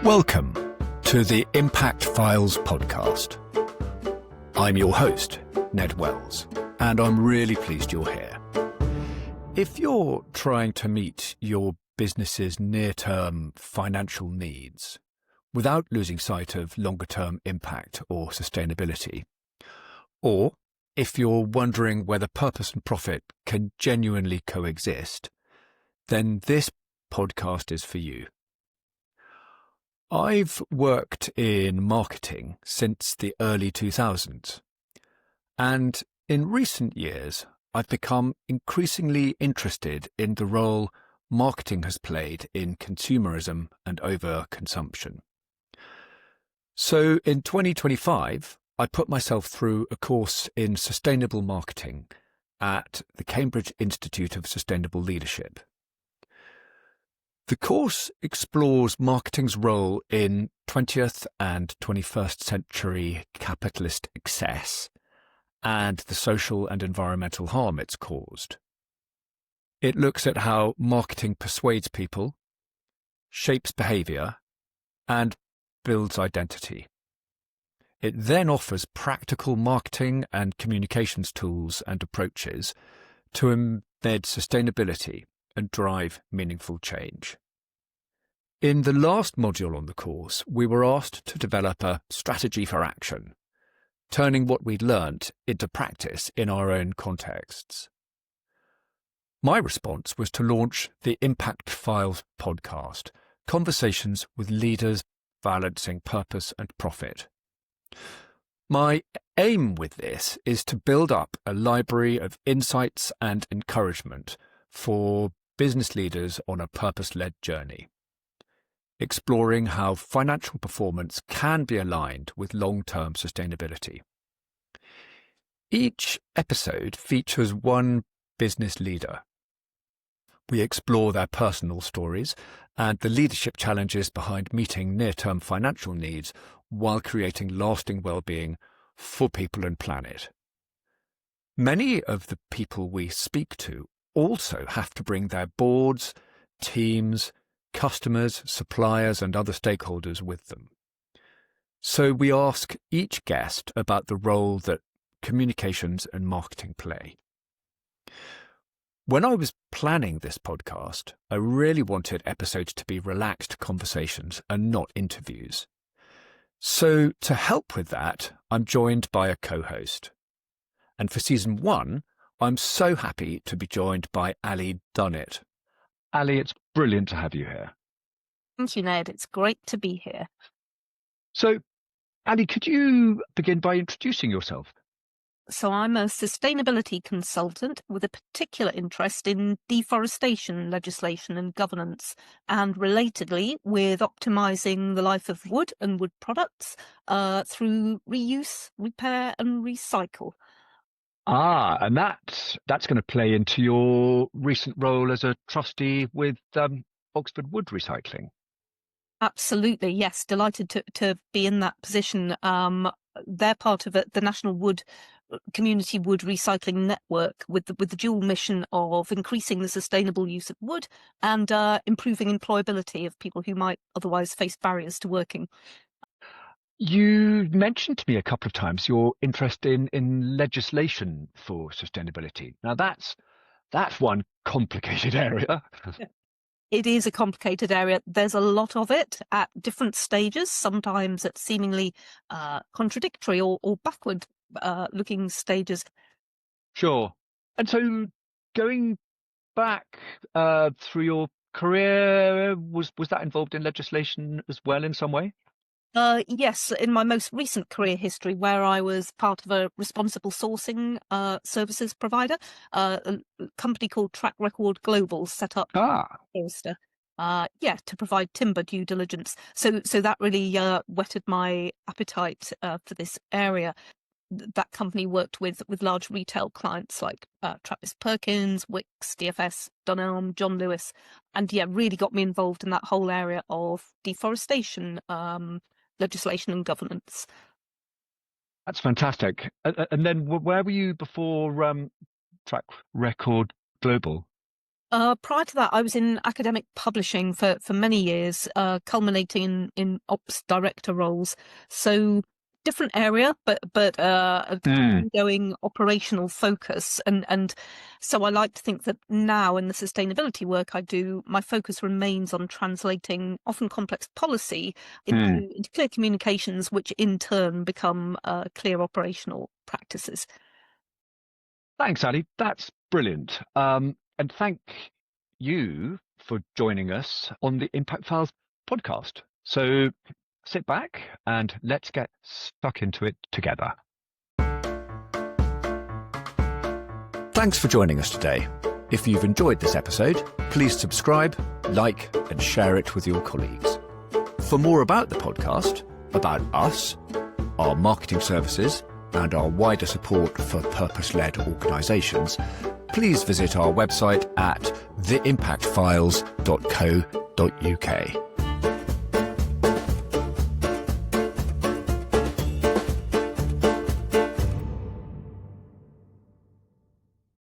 Welcome to the Impact Files podcast. I'm your host, Ned Wells, and I'm really pleased you're here. If you're trying to meet your business's near-term financial needs without losing sight of longer-term impact or sustainability, or if you're wondering whether purpose and profit can genuinely coexist, then this podcast is for you. I've worked in marketing since the early 2000s, and in recent years, I've become increasingly interested in the role marketing has played in consumerism and overconsumption. So in 2025, I put myself through a course in sustainable marketing at the Cambridge Institute of Sustainable Leadership. The course explores marketing's role in 20th and 21st century capitalist excess and the social and environmental harm it's caused. It looks at how marketing persuades people, shapes behaviour, and builds identity. It then offers practical marketing and communications tools and approaches to embed sustainability and drive meaningful change. In the last module on the course, we were asked to develop a strategy for action, turning what we'd learnt into practice in our own contexts. My response was to launch the Impact Files podcast, conversations with leaders balancing purpose and profit. My aim with this is to build up a library of insights and encouragement for business leaders on a purpose-led journey, exploring how financial performance can be aligned with long-term sustainability. Each episode features one business leader. We explore their personal stories and the leadership challenges behind meeting near-term financial needs while creating lasting well-being for people and planet. Many of the people we speak to also have to bring their boards, teams, customers, suppliers, and other stakeholders with them. So we ask each guest about the role that communications and marketing play. When I was planning this podcast, I really wanted episodes to be relaxed conversations and not interviews. So to help with that, I'm joined by a co-host. And for season 1, I'm so happy to be joined by Ally Dunnett. Ally, it's brilliant to have you here. Thank you, Ned. It's great to be here. So, Ally, could you begin by introducing yourself? So I'm a sustainability consultant with a particular interest in deforestation legislation and governance, and relatedly with optimising the life of wood and wood products through reuse, repair and recycle. And that's going to play into your recent role as a trustee with Oxford Wood Recycling. Absolutely, yes. Delighted to be in that position. They're part of the National Wood Community Wood Recycling Network with the dual mission of increasing the sustainable use of wood and improving employability of people who might otherwise face barriers to working. You mentioned to me a couple of times your interest in legislation for sustainability. Now that's one complicated area. It is a complicated area. There's a lot of it at different stages, sometimes at seemingly contradictory or backward looking stages. Sure. And so going back through your career, was that involved in legislation as well in some way? Yes, in my most recent career history, where I was part of a responsible sourcing services provider, a company called Track Record Global set up Forster, to provide timber due diligence. So that really whetted my appetite for this area. That company worked with large retail clients like Travis Perkins, Wix, DFS, Dunelm, John Lewis, and really got me involved in that whole area of deforestation, legislation and governance. That's fantastic. And then where were you before Track Record Global? Prior to that, I was in academic publishing for many years, culminating in ops director roles. So different area, but ongoing operational focus. And so I like to think that now in the sustainability work I do, my focus remains on translating often complex policy into clear communications, which in turn become clear operational practices. Thanks, Ally. That's brilliant. And thank you for joining us on the Impact Files podcast. So sit back and let's get stuck into it together. Thanks for joining us today. If you've enjoyed this episode, please subscribe, like, and share it with your colleagues. For more about the podcast, about us, our marketing services, and our wider support for purpose-led organisations, please visit our website at theimpactfiles.co.uk.